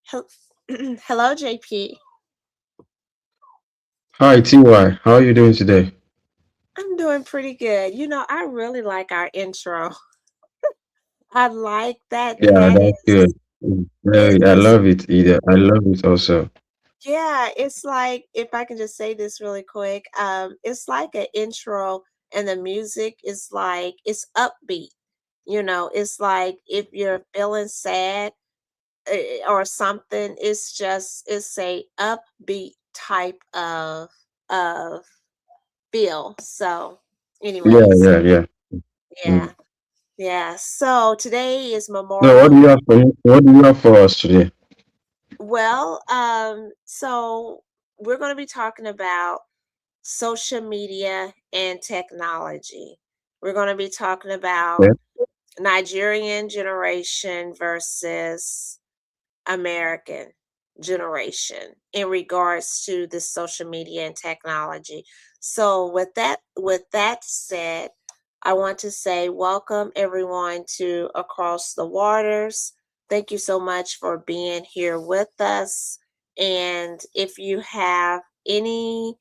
Hel- Hello, JP. Hi TY, how are you doing today? I'm doing pretty good. I really like our intro. I like that. Yeah, that's good. I It's love it either. I love it also. yeah. It's like if I can just say this really quick. It's like an intro, and the music is like it's upbeat. It's like if you're feeling sad or something. It's a upbeat type of feel. So, Yeah, anyways, yeah, yeah. yeah. Mm. Yeah, so today is So what Memorial do you Day. have for me? What do you have for us today? So we're going to be talking about social media and technology. We're going to be talking about Yeah. Nigerian generation versus American generation in regards to the social media and technology. So with that said, I want to say welcome everyone to Across the Waters. Thank you so much for being here with us. And if you have any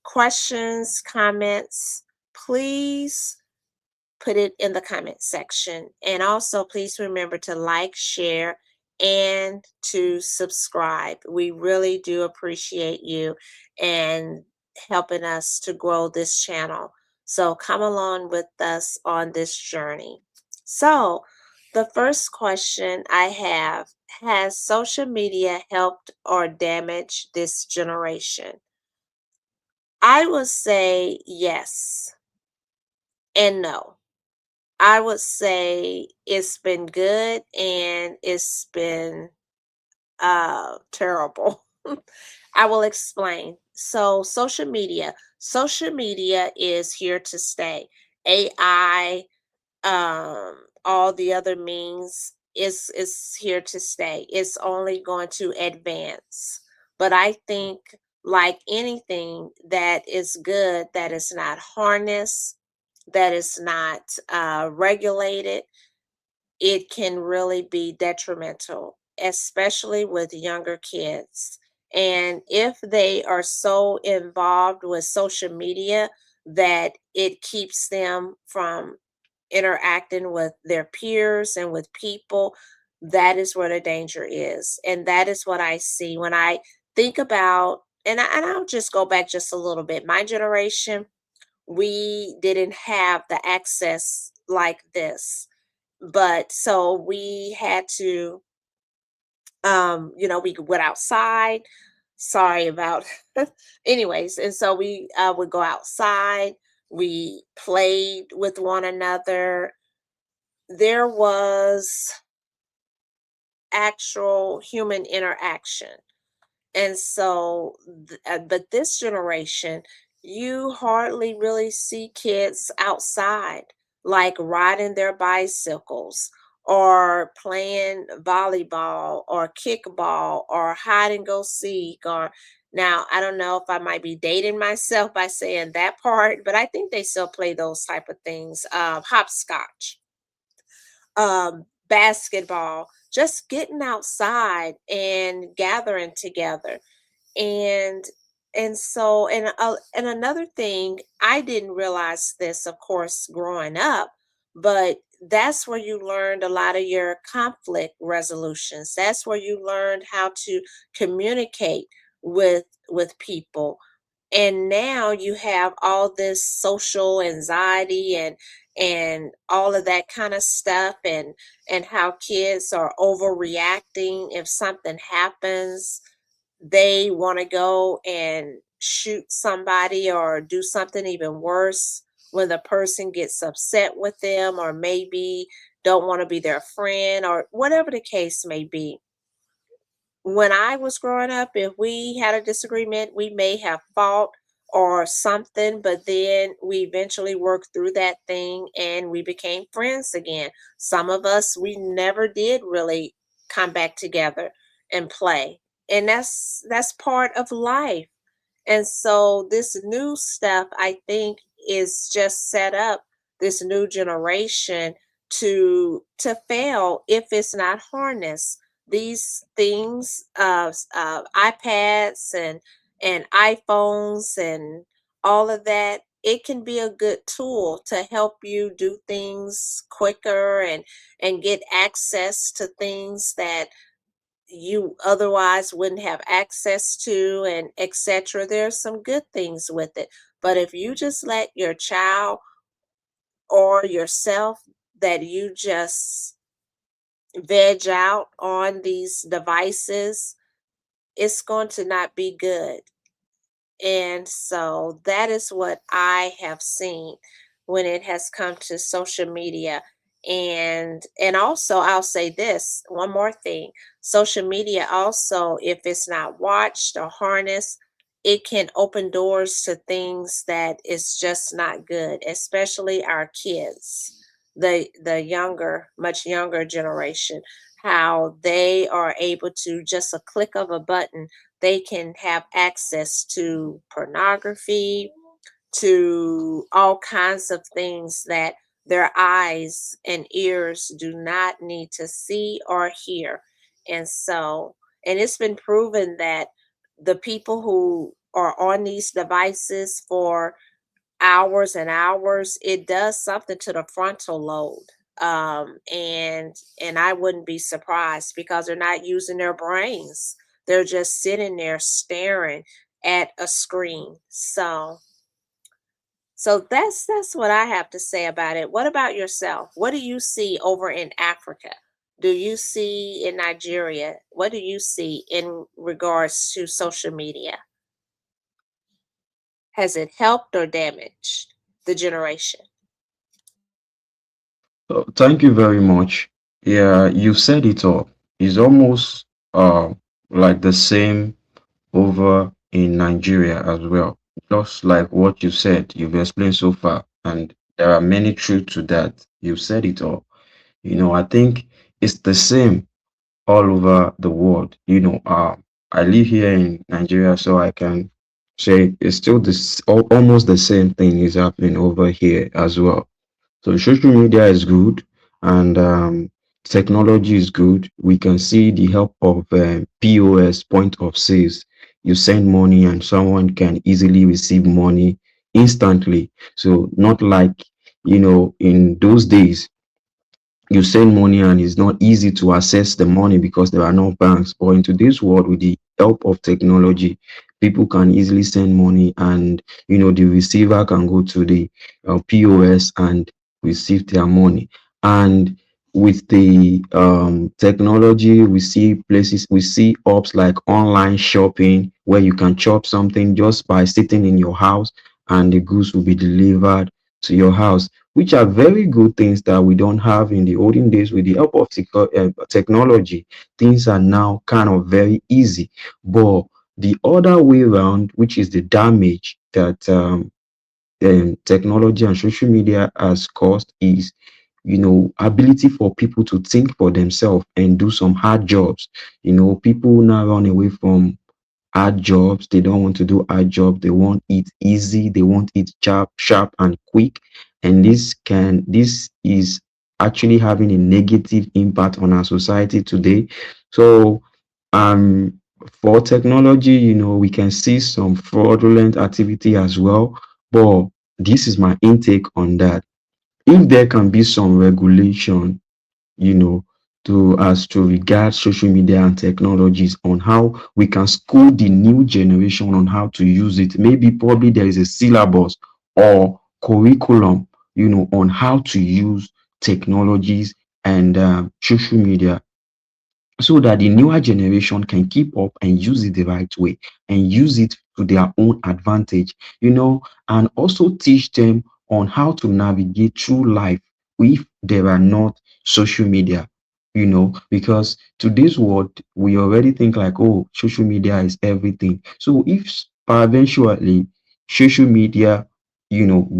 questions, comments, please put it in the comment section. And also, please remember to like, share, and to subscribe. We really do appreciate you and helping us to grow this channel. So, come along with us on this journey. So, the first question I have: has social media helped or damaged this generation? I would say yes and no. I would say it's been good and it's been terrible. I will explain. So, social media is here to stay. AI, all the other means is here to stay. It's only going to advance. But I think, like anything that is good, that is not harnessed, that is not regulated, it can really be detrimental, especially with younger kids. And if they are so involved with social media that it keeps them from interacting with their peers and with people, that is where the danger is. And that is what I see when I think about, and I'll just go back just a little bit. My generation, we didn't have the access like this, but so we had to, we went outside. Sorry about anyways. And so we would go outside, we played with one another. There was actual human interaction. And so, but this generation, you hardly really see kids outside, like riding their bicycles or playing volleyball or kickball or hide and go seek. Or now, I don't know if I might be dating myself by saying that part, but I think they still play those type of things. Hopscotch, basketball, just getting outside and gathering together. And and so and another thing, I didn't realize this, of course, growing up, but that's where you learned a lot of your conflict resolutions. That's where you learned how to communicate with people. And now you have all this social anxiety and all of that kind of stuff, and how kids are overreacting. If something happens, they want to go and shoot somebody or do something even worse when the person gets upset with them, or maybe don't want to be their friend, or whatever the case may be. When I was growing up, if we had a disagreement, we may have fought or something, but then we eventually worked through that thing and we became friends again. Some of us, we never did really come back together and play. And that's part of life. And so this new stuff, I think, is just set up this new generation to fail if it's not harnessed. these things, iPads and iPhones and all of that, it can be a good tool to help you do things quicker and get access to things that you otherwise wouldn't have access to, and etc. There's some good things with it. But if you just let your child or yourself, that you just veg out on these devices, it's going to not be good. And so that is what I have seen when it has come to social media. And also I'll say this, one more thing. Social media also, if it's not watched or harnessed, it can open doors to things that is just not good, especially our kids, the younger, much younger generation, how they are able to, just a click of a button, they can have access to pornography, to all kinds of things that their eyes and ears do not need to see or hear. And so, and it's been proven that the people who are on these devices for hours and hours, it does something to the frontal lobe. And I wouldn't be surprised, because they're not using their brains. They're just sitting there staring at a screen. So that's what I have to say about it. What about yourself? What do you see over in Africa? Do you see in Nigeria? What do you see in regards to social media? Has it helped or damaged the generation? Thank you very much. Yeah, you said it all. It's almost like the same over in Nigeria as well. Just like what you said, you've explained so far, and there are many truths to that. You've said it all. I think it's the same all over the world. I live here in Nigeria, so I can say it's still this almost the same thing is happening over here as well. So social media is good, and technology is good. We can see the help of POS, point of sales. You send money, and someone can easily receive money instantly. So not like in those days you send money and it's not easy to access the money because there are no banks. But in today's world, with the help of technology, people can easily send money, and the receiver can go to the POS and receive their money. And with the technology, we see places, we see apps like online shopping where you can shop something just by sitting in your house, and the goods will be delivered to your house, which are very good things that we don't have in the olden days. With the help of technology, things are now kind of very easy. But the other way around, which is the damage that technology and social media has caused, is ability for people to think for themselves and do some hard jobs. People now run away from hard jobs. They don't want to do hard job. They want it easy. They want it sharp and quick. And this is actually having a negative impact on our society today. So um for technology, we can see some fraudulent activity as well. But this is my intake on that. If there can be some regulation, you know, to as to regard social media and technologies on how we can school the new generation on how to use it. Maybe probably there is a syllabus or curriculum, on how to use technologies and social media, so that the newer generation can keep up and use it the right way and use it to their own advantage, and also teach them on how to navigate through life if there are not social media, because today's world, we already think like, oh, social media is everything. So if eventually social media,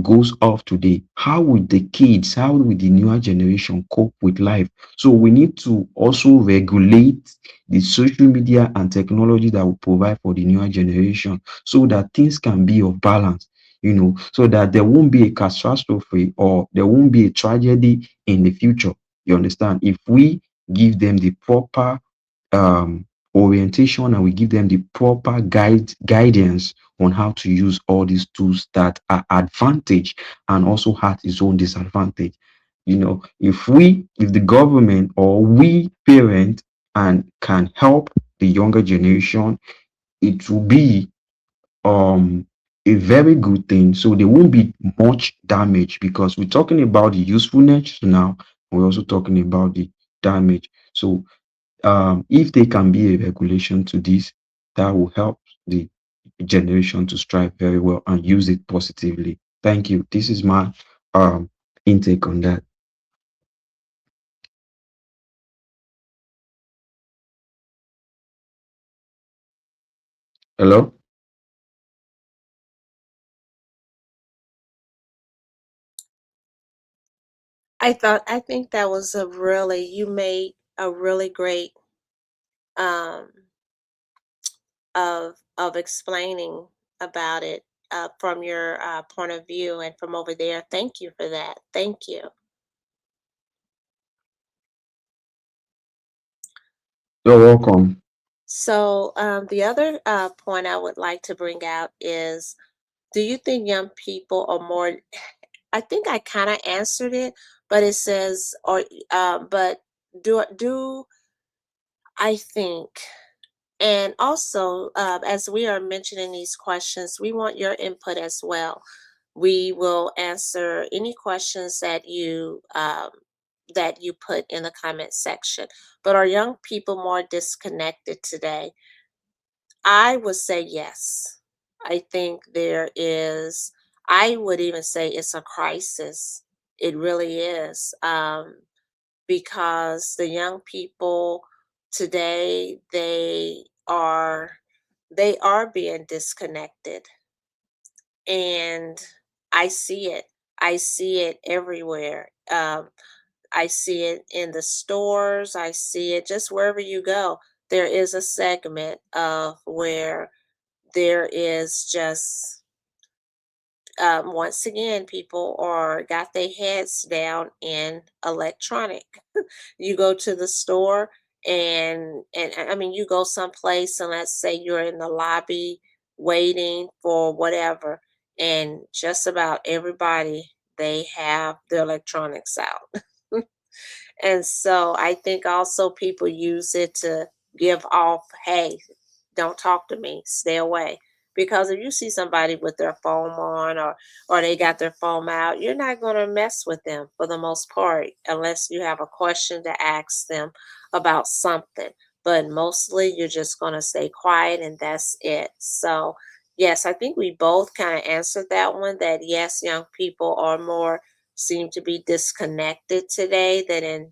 goes off today, how would the kids, how would the newer generation cope with life? So we need to also regulate the social media and technology that we provide for the newer generation, so that things can be of balance, so that there won't be a catastrophe or there won't be a tragedy in the future. You understand? If we give them the proper orientation, and we give them the proper guidance on how to use all these tools that are advantage and also has its own disadvantage. If the government or we parent and can help the younger generation, it will be a very good thing. So there won't be much damage, because we're talking about the usefulness now. We're also talking about the damage. So if there can be a regulation to this, that will help the generation to strive very well and use it positively. Thank you. This is my um intake on that. Hello. I think that was a really you made a really great um of explaining about it from your point of view and from over there. Thank you for that. Thank you. You're welcome. So the other point I would like to bring out is, do you think young people are more? I think I kind of answered it, but it says, or but do I think? And also, as we are mentioning these questions, we want your input as well. We will answer any questions that you put in the comment section. But are young people more disconnected today? I would say yes. I think there is. I would even say it's a crisis. It really is. Because the young people today they are being disconnected, and I see it. I see it everywhere. I see it in the stores. I see it just wherever you go. There is a segment of where there is just once again, people are got their heads down in electronic. You go to the store, and I mean you go someplace, and let's say you're in the lobby waiting for whatever, and just about everybody, they have their electronics out. And so I think also people use it to give off, hey, don't talk to me, stay away. Because if you see somebody with their phone on, or they got their phone out, you're not going to mess with them for the most part unless you have a question to ask them about something. But mostly you're just going to stay quiet and that's it. So, yes, I think we both kind of answered that one, that yes, young people are more seem to be disconnected today than in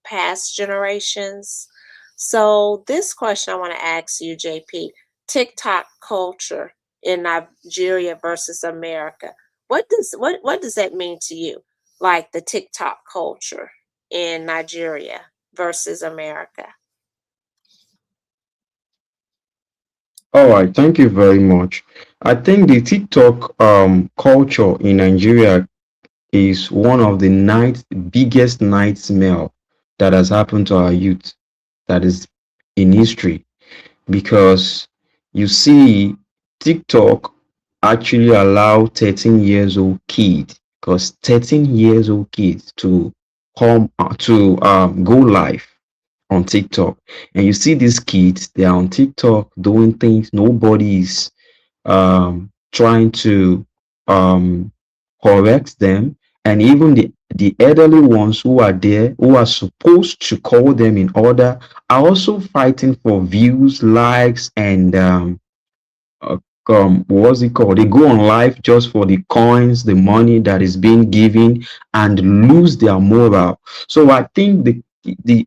past generations. So this question I want to ask you, JP: TikTok culture in Nigeria versus America. What does that mean to you? Like the TikTok culture in Nigeria versus America. All right, thank you very much. I think the TikTok culture in Nigeria is one of the biggest nightmare that has happened to our youth, that is in history, because you see TikTok actually allow 13 years old kid, because 13 years old kids to come to go live on TikTok. And you see these kids, they are on TikTok doing things nobody is trying to um, correct them. And even the elderly ones who are there, who are supposed to call them in order, are also fighting for views, likes, and uh, what's it called? They go on live just for the coins, the money that is being given, and lose their moral. So I think the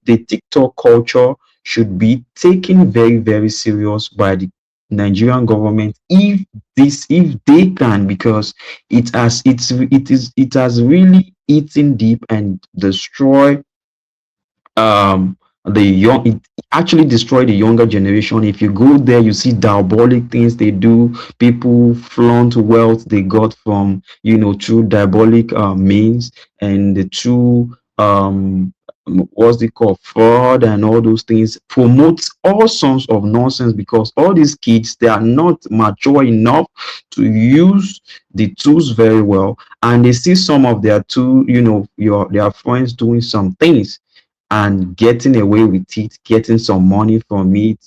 TikTok culture should be taken very, very serious by the Nigerian government, if they can, because it has really eaten deep and destroyed the young. It actually destroy the younger generation. If you go there, you see diabolic things they do. People flaunt wealth they got from through diabolic means, and the true what's it called, fraud and all those things, promotes all sorts of nonsense, because all these kids, they are not mature enough to use the tools very well, and they see some of their two, their friends doing some things and getting away with it, getting some money from it.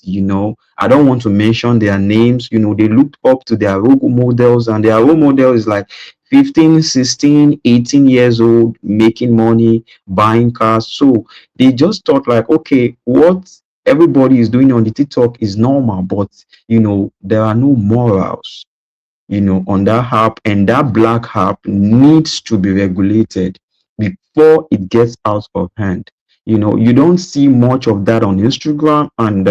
I don't want to mention their names. They looked up to their role models, and their role model is like 15, 16, 18 years old, making money, buying cars. So they just thought like, okay, what everybody is doing on the TikTok is normal, but there are no morals, on that app, and that black app needs to be regulated before it gets out of hand. You don't see much of that on Instagram and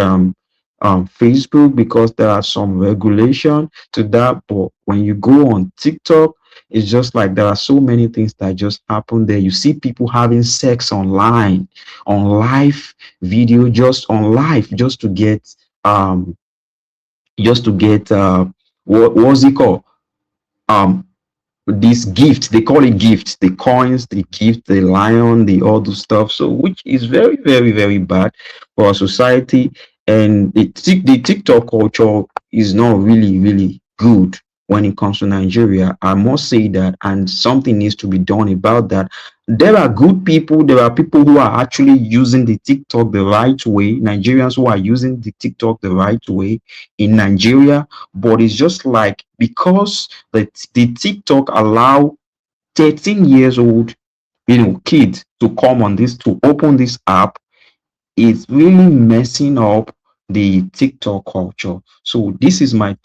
Facebook, because there are some regulation to that. But when you go on TikTok, it's just like there are so many things that just happen there. You see people having sex online, on live video, just on live, um just to get what's it called, um this gift, they call it gift, the coins, the gift, the lion, the all those stuff, so which is very, very, very bad for our society. And the TikTok culture is not really, really good when it comes to Nigeria, I must say that, and something needs to be done about that. There are good people, there are people who are actually using the TikTok the right way, Nigerians who are using the TikTok the right way in Nigeria. But it's just like, because the TikTok allow 13 years old, kids to come on this, to open this app, is really messing up the TikTok culture. So this is my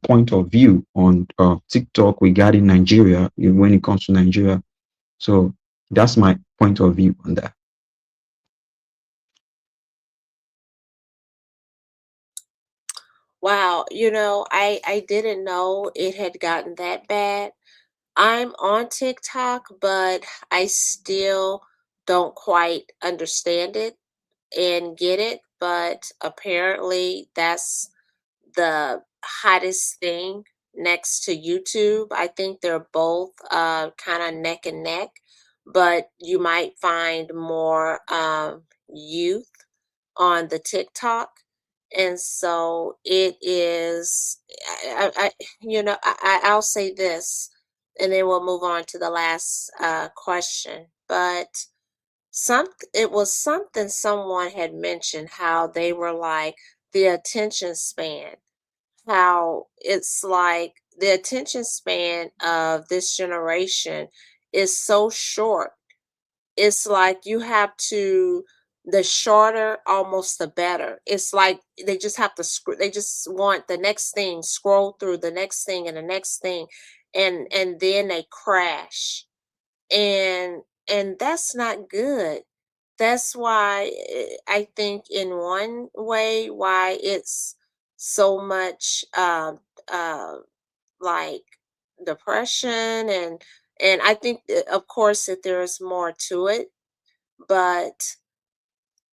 point of view on TikTok regarding Nigeria, when it comes to Nigeria. So that's my point of view on that. Wow, I didn't know it had gotten that bad. I'm on TikTok, but I still don't quite understand it and get it, but apparently that's the hottest thing next to YouTube. I think they're both kind of neck and neck, but you might find more youth on the TikTok. And so it is, I'll say this, and then we'll move on to the last question. But it was something someone had mentioned, how they were like the attention span, how it's like the attention span of this generation is so short. It's like you have to, the shorter almost the better. It's like they just have to they just want the next thing, scroll through the next thing and the next thing, and then they crash. And that's not good. That's why I think in one way why it's so much like depression, and I think of course that there's more to it, but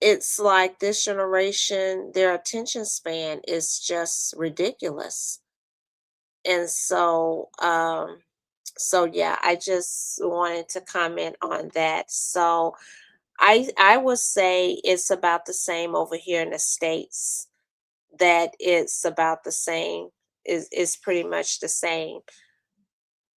it's like this generation, their attention span is just ridiculous. And so yeah, I just wanted to comment on that. So I would say it's about the same over here in the States, that it's about the same, is pretty much the same.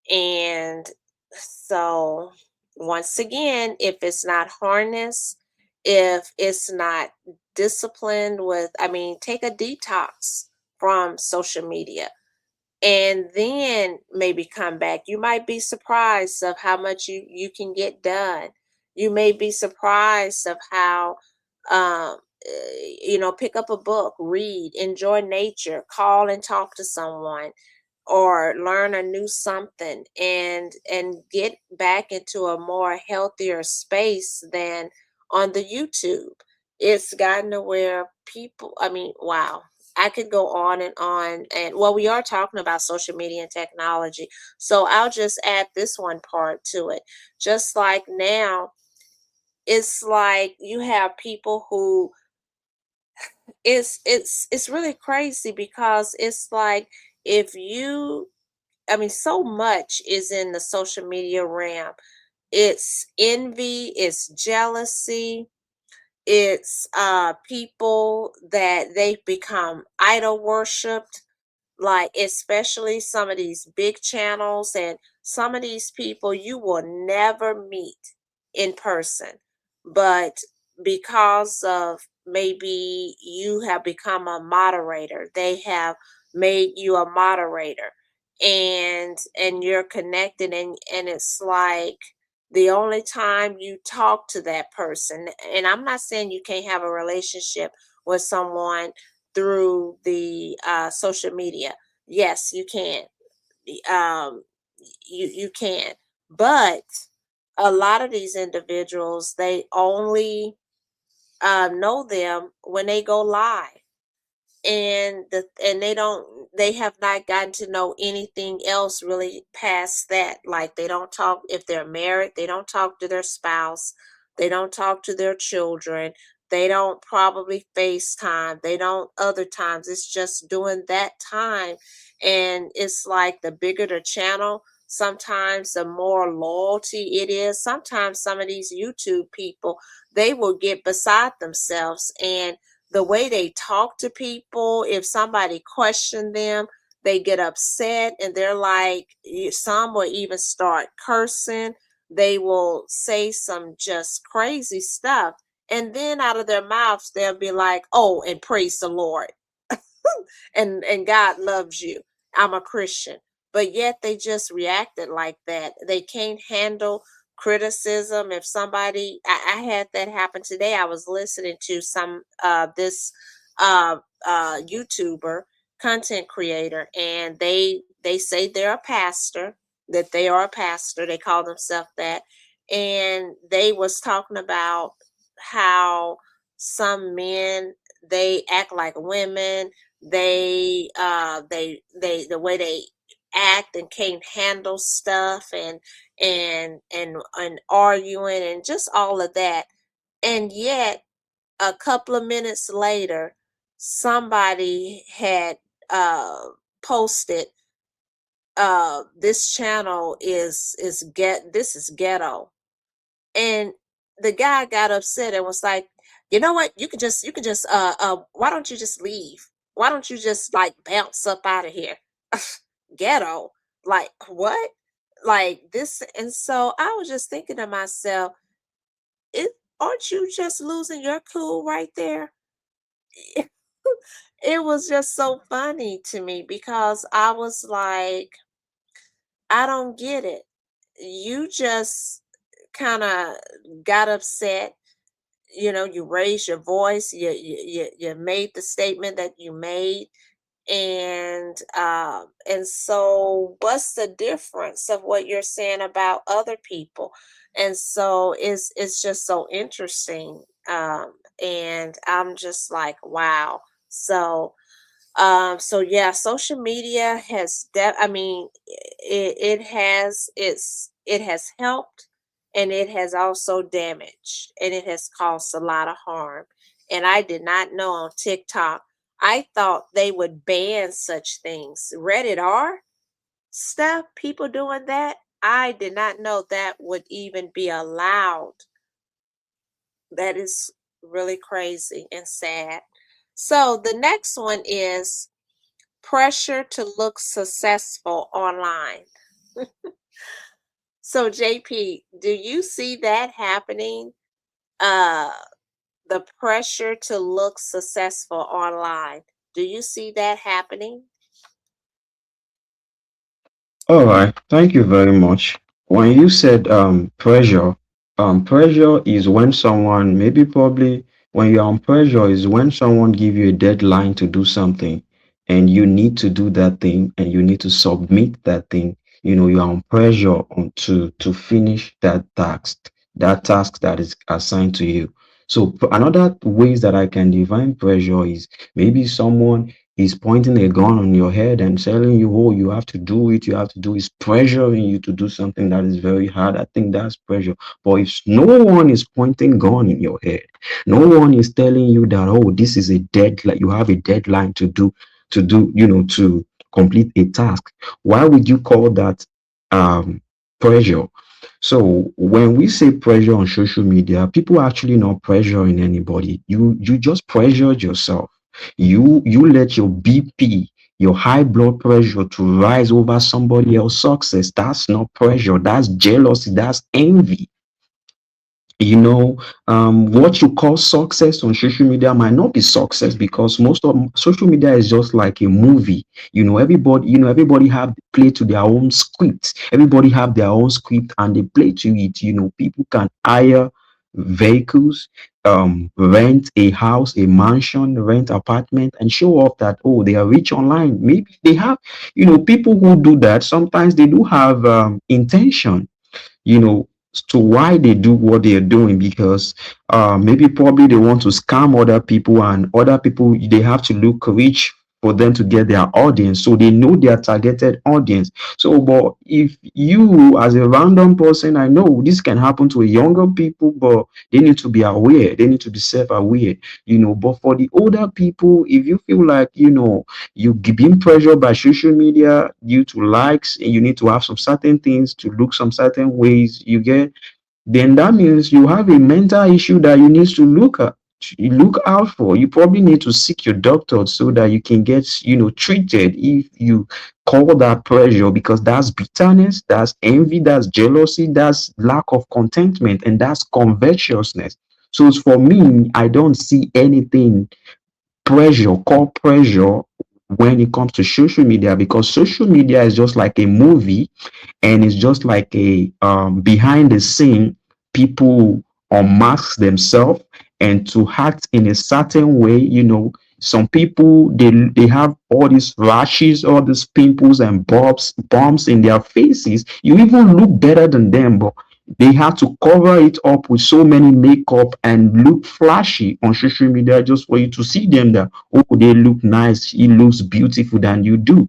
And so, once again, if it's not harnessed, if it's not disciplined with, I mean, take a detox from social media and then maybe come back. You might be surprised of how much you can get done. You may be surprised of how, pick up a book, read, enjoy nature, call and talk to someone, or learn a new something, and get back into a more healthier space than on the YouTube. It's gotten to where people, I mean, wow, I could go on and on. And well, we are talking about social media and technology, so I'll just add this one part to it. Just like now, it's like you have people who, it's really crazy, because it's like, if you, I mean, so much is in the social media realm. It's envy, it's jealousy, It's people that they've become idol worshipped, like especially some of these big channels, and some of these people you will never meet in person, but because of maybe you have become a moderator, they have made you a moderator, and you're connected, and it's like the only time you talk to that person, and I'm not saying you can't have a relationship with someone through the social media. Yes, you can. Um, you can, but a lot of these individuals, they only know them when they go live, and they have not gotten to know anything else really past that. Like, they don't talk, if they're married, they don't talk to their spouse, they don't talk to their children, they don't probably FaceTime, they don't other times, it's just during that time. And it's like the bigger the channel, sometimes the more loyalty it is. Sometimes some of these YouTube people, they will get beside themselves, and the way they talk to people, if somebody question them, they get upset, and they're like, some will even start cursing. They will say some just crazy stuff. And then out of their mouths, they'll be like, oh, and praise the Lord. And God loves you. I'm a Christian. But yet they just reacted like that. They can't handle criticism. If somebody, I had that happen today. I was listening to some this uh YouTuber, content creator, and they say they're a pastor, that they are a pastor. They call themselves that. And they was talking about how some men, they act like women, they the way they act and can't handle stuff, and arguing and just all of that. And yet a couple of minutes later, somebody had posted, this channel is get this is ghetto. And the guy got upset and was like, you know what, you can just why don't you just leave, why don't you just like bounce up out of here. Ghetto, like what, like this. And so I was just thinking to myself, it, aren't you just losing your cool right there? It was just so funny to me, because I was like, I don't get it. You just kind of got upset, you raised your voice, you made the statement that you made. And so what's the difference of what you're saying about other people? And so it's just so interesting. And I'm just like, wow. So yeah, social media has I mean, it has helped, and it has also damaged, and it has caused a lot of harm. And I did not know on TikTok. I thought they would ban such things. Reddit R stuff, people doing that. I did not know that would even be allowed. That is really crazy and sad. So the next one is pressure to look successful online. So JP, do you see that happening? Uh the pressure to look successful online. Do you see that happening? All right, thank you very much. When you said pressure, pressure is when someone, maybe probably when you're on pressure is when someone give you a deadline to do something, and you need to do that thing, and you need to submit that thing. You're on pressure to finish that task that is assigned to you. So another ways that I can define pressure is maybe someone is pointing a gun on your head and telling you, oh, you have to do it, you have to do it, is pressuring you to do something that is very hard. I think that's pressure. But if no one is pointing gun in your head, no one is telling you that, oh, this is a deadline, you have a deadline to complete a task, why would you call that pressure? So when we say pressure on social media, people are actually not pressuring anybody. You just pressured yourself. You let your BP, your high blood pressure to rise over somebody else's success. That's not pressure. That's jealousy. That's envy. you know what you call success on social media might not be success, because most of social media is just like a movie. Everybody have play to their own script. Everybody have their own script and they play to it. People can hire vehicles, rent a house, a mansion, rent apartment, and show off that, oh, they are rich online. Maybe they have, people who do that sometimes they do have intention, you know, to why they do what they are doing, because maybe probably they want to scam other people, and other people, they have to look rich for them to get their audience, so they know their targeted audience. So but if you, as a random person, I know this can happen to younger people, but they need to be aware, they need to be self-aware. But for the older people, if you feel like, you being pressured by social media due to likes, and you need to have some certain things to look some certain ways, you get, then that means you have a mental issue that you need to look out for. You probably need to seek your doctor so that you can get, treated if you call that pressure, because that's bitterness, that's envy, that's jealousy, that's lack of contentment, and that's covetousness. So for me, I don't see anything called pressure when it comes to social media, because social media is just like a movie, and it's just like a behind the scene. People unmask themselves and to act in a certain way. Some people, they have all these rashes, all these pimples and bumps in their faces. You even look better than them, but they have to cover it up with so many makeup and look flashy on social media just for you to see them, that, oh, they look nice, he looks beautiful than you do.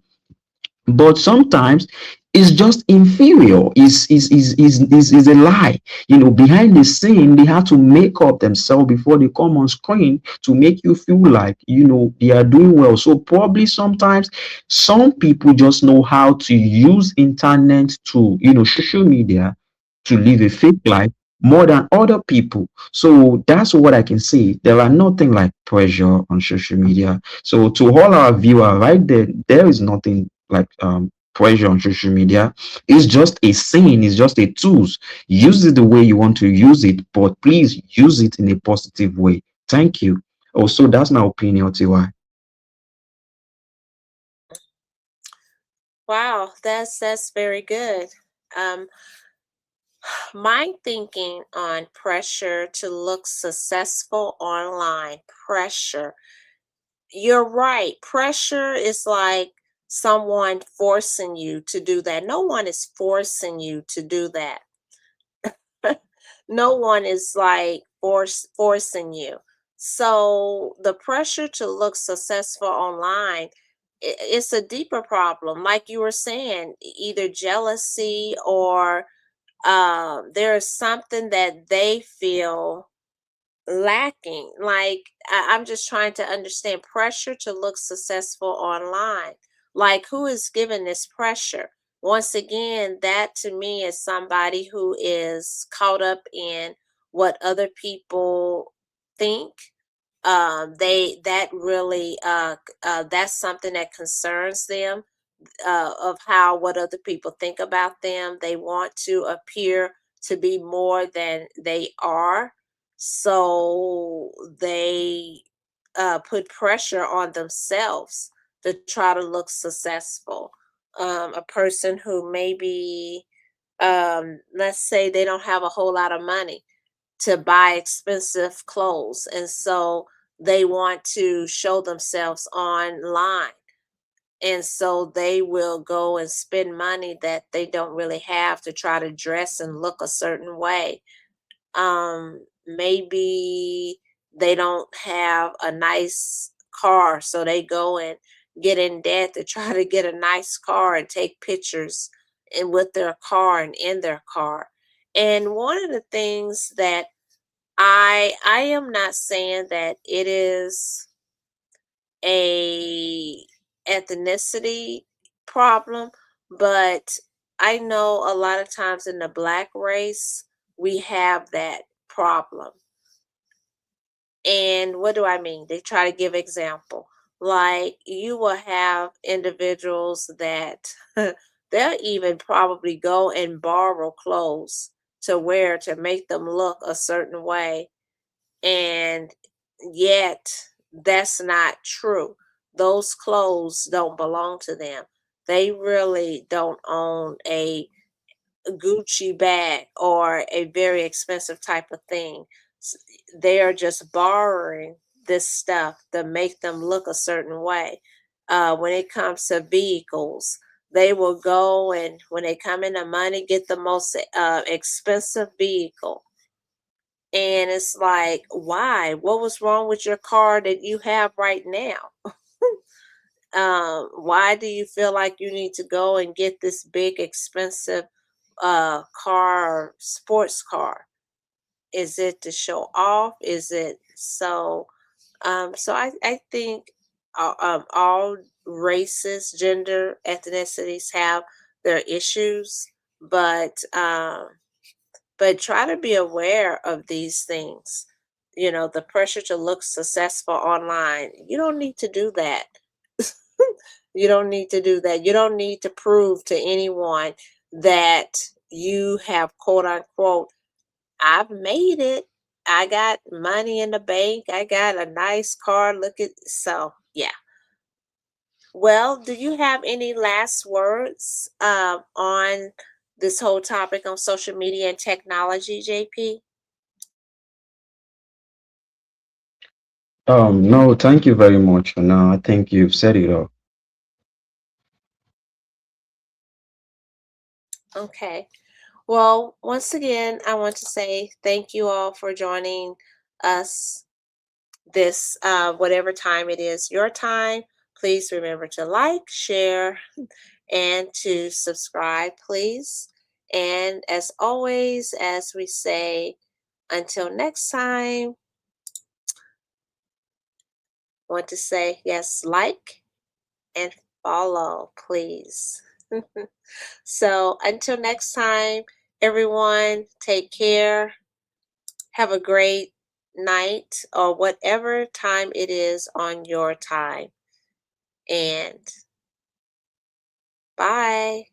But sometimes it's just inferior, is a lie. Behind the scene, they have to make up themselves before they come on screen to make you feel like, they are doing well. So probably sometimes some people just know how to use internet, to social media, to live a fake life more than other people. So that's what I can say. There are nothing like pressure on social media. So to all our viewers right there, there is nothing like pressure on social media. It's just a scene, it's just a tools. Use it the way you want to use it, but please use it in a positive way. Thank you. Also, that's my opinion, TY. Wow, that's very good. Um, my thinking on pressure to look successful online, pressure. You're right. Pressure is like someone forcing you to do that. No one is forcing you to do that. No one is like forcing you. So the pressure to look successful online, it's a deeper problem. Like you were saying, either jealousy or there's something that they feel lacking. Like I'm just trying to understand pressure to look successful online. Like who is giving this pressure? Once again, that to me is somebody who is caught up in what other people think. They that really that's something that concerns them, of how what other people think about them. They want to appear to be more than they are. So they put pressure on themselves to try to look successful. A person who maybe, let's say, they don't have a whole lot of money to buy expensive clothes. And so they want to show themselves online, and so they will go and spend money that they don't really have to try to dress and look a certain way. Maybe they don't have a nice car, so they go and get in debt to try to get a nice car and take pictures and with their car and in their car. And one of the things that I am not saying that it is a ethnicity problem, but I know a lot of times in the black race, we have that problem. And what do I mean? They try to give example. Like you will have individuals that they'll even probably go and borrow clothes to wear to make them look a certain way. And yet that's not true. Those clothes don't belong to them. They really don't own a Gucci bag or a very expensive type of thing. S- They are just borrowing this stuff to make them look a certain way. When it comes to vehicles, they will go and when they come into money, get the most expensive vehicle. And it's like, why? What was wrong with your car that you have right now? Why do you feel like you need to go and get this big expensive car or sports car? Is it to show off? Is it so? I think all races, gender, ethnicities have their issues, but try to be aware of these things. You know, the pressure to look successful online. You don't need to do that. You don't need to do that. You don't need to prove to anyone that you have quote unquote, I've made it. I got money in the bank. I got a nice car. Look at so yeah. Well, do you have any last words on this whole topic on social media and technology, JP? No, thank you very much for now. I think you've said it all. Okay. Well, once again, I want to say thank you all for joining us this whatever time it is your time. Please remember to like, share, and to subscribe, please. And as always, as we say, until next time, I want to say yes, like and follow, please. So until next time, everyone, take care. Have a great night or whatever time it is on your time. And bye.